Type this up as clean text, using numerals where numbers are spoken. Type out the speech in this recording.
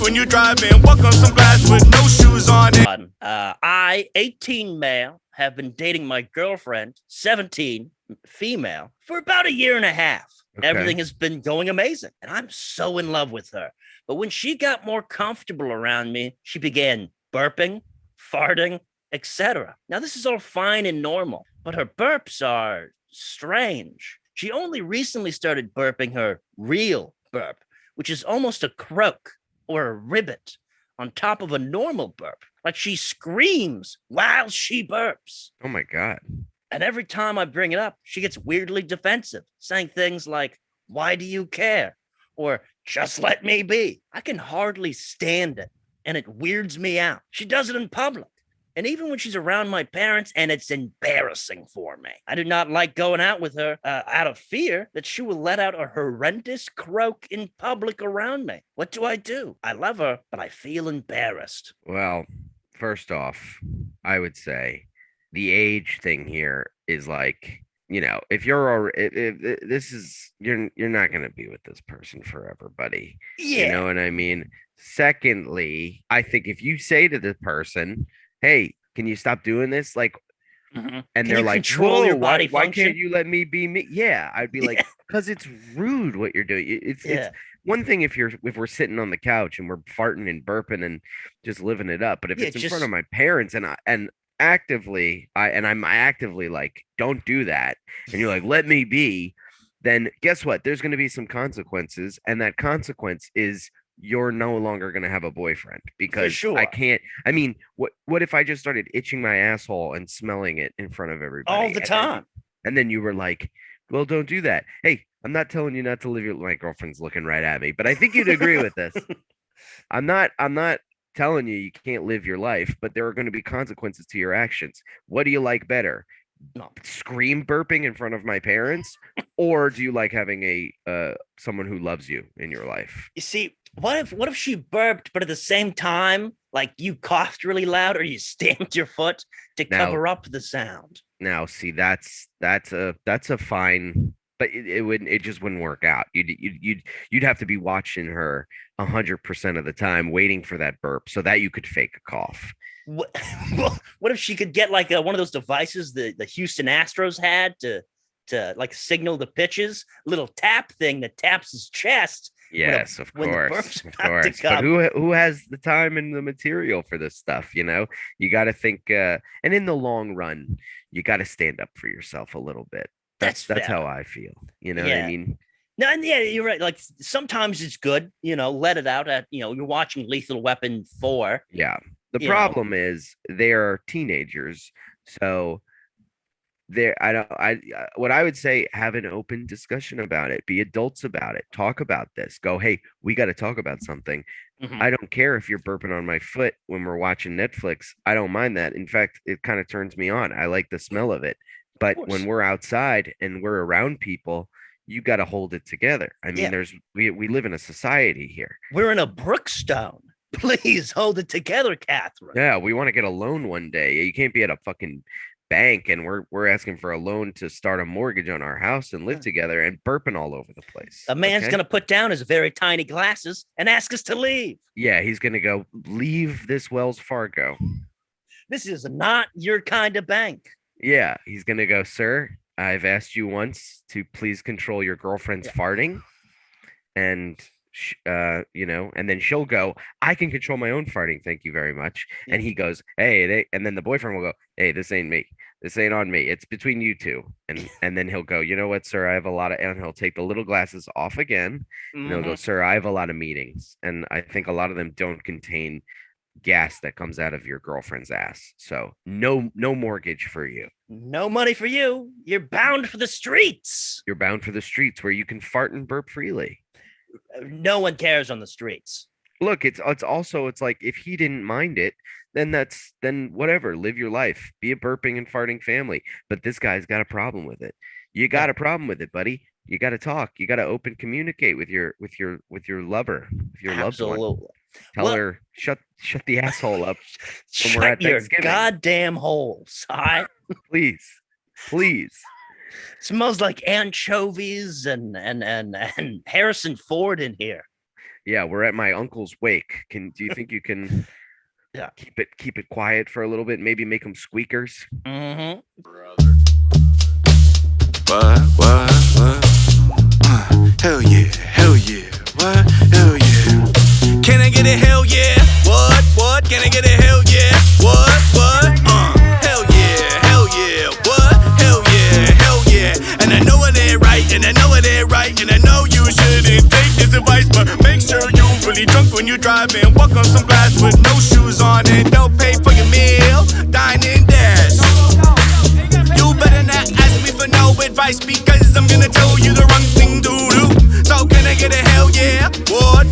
when you drive in. Walk on some glass with no shoes on it. I, 18 male, have been dating my girlfriend, 17 female, for about a year and a half. Okay. Everything has been going amazing, and I'm so in love with her. But when she got more comfortable around me, she began burping, farting, etc. Now, this is all fine and normal, but her burps are strange. She only recently started burping her real burp, which is almost a croak or a ribbit on top of a normal burp. Like she screams while she burps. Oh my God. And every time I bring it up, she gets weirdly defensive, saying things like, "Why do you care?" Or "Just let me be." I can hardly stand it, and it weirds me out. She does it in public, and even when she's around my parents, and it's embarrassing for me. I do not like going out with her out of fear that she will let out a horrendous croak in public around me. What do? I love her, but I feel embarrassed. Well, first off, I would say the age thing here is like, if you're if this is you're not going to be with this person forever, buddy. Yeah. You know what I mean? Secondly, I think if you say to the person, "Hey, can you stop doing this?" Like, and Can they're you like, control "Whoa, your body why function?" can't you let me be me?" Yeah, I'd be like, because it's rude what you're doing. It's Yeah. one thing if we're sitting on the couch and we're farting and burping and just living it up, but if Yeah, it's in just- front of my parents and I'm actively like, don't do that, and you're like, let me be, then guess what? There's going to be some consequences, and that consequence is you're no longer going to have a boyfriend because sure. I can't. I mean, what if I just started itching my asshole and smelling it in front of everybody all the time. and then you were like, well, don't do that. Hey, I'm not telling you not to live my girlfriend's looking right at me, but I think you'd agree with this. I'm not telling you can't live your life, but there are going to be consequences to your actions. What do you like better? No. Scream burping in front of my parents, or do you like having a someone who loves you in your life? You see, what if she burped, but at the same time, like you coughed really loud or you stamped your foot to cover up the sound? Now, see, that's a fine, but it just wouldn't work out. You'd have to be watching her 100% of the time, waiting for that burp so that you could fake a cough. What if she could get like one of those devices the Houston Astros had to like signal the pitches, little tap thing that taps his chest? Yes, of course. But come. who has the time and the material for this stuff? You got to think, and in the long run, you got to stand up for yourself a little bit. That's fair. how I feel. You know what I mean? No, and yeah, you're right. Like sometimes it's good, let it out at, you're watching Lethal Weapon 4. Yeah. The problem is they're teenagers. So what I would say, have an open discussion about it, be adults about it, talk about this, go, hey, we got to talk about something. I don't care if you're burping on my foot when we're watching Netflix. I don't mind that. In fact, it kind of turns me on. I like the smell of it. But when we're outside and we're around people, you got to hold it together. I mean, we live in a society here. We're in a Brookstone. Please hold it together, Catherine. Yeah, we want to get a loan one day. You can't be at a fucking bank and we're asking for a loan to start a mortgage on our house and live together and burping all over the place. A man's going to put down his very tiny glasses and ask us to leave. Yeah, he's going to go, leave this Wells Fargo. This is not your kind of bank. Yeah, he's going to go, sir, I've asked you once to please control your girlfriend's farting. And and then she'll go, I can control my own farting, thank you very much. And he goes, hey, and then the boyfriend will go, hey, this ain't me, this ain't on me, it's between you two. And then he'll go, you know what, sir, I have a lot of, and he'll take the little glasses off again, and he'll go, sir, I have a lot of meetings, and I think a lot of them don't contain gas that comes out of your girlfriend's ass, so no mortgage for you, no money for you, you're bound for the streets where you can fart and burp freely. No one cares on the streets. Look, it's like, if he didn't mind it, then whatever, live your life, be a burping and farting family. But this guy's got a problem with it. You got a problem with it, buddy. You got to talk. You got to open communicate with your lover, with your loved one. Tell her, shut the asshole up. Shut your goddamn holes. All right? Please. Smells like anchovies and Harrison Ford in here. Yeah, we're at my uncle's wake. Do you think you can Yeah. keep it quiet for a little bit? Maybe make them squeakers. Mm-hmm. What? Hell yeah, what? Hell yeah. Can I get a hell yeah? What? Can I get a hell yeah? What? Hell yeah, what? Hell yeah. And I know it ain't right, and I know you shouldn't take this advice, but make sure you really drunk when you driving. Walk on some glass with no shoes on and don't pay for your meal. Dine and dash. You better not ask me for no advice, because I'm gonna tell you the wrong thing to do. So can I get a hell yeah? What?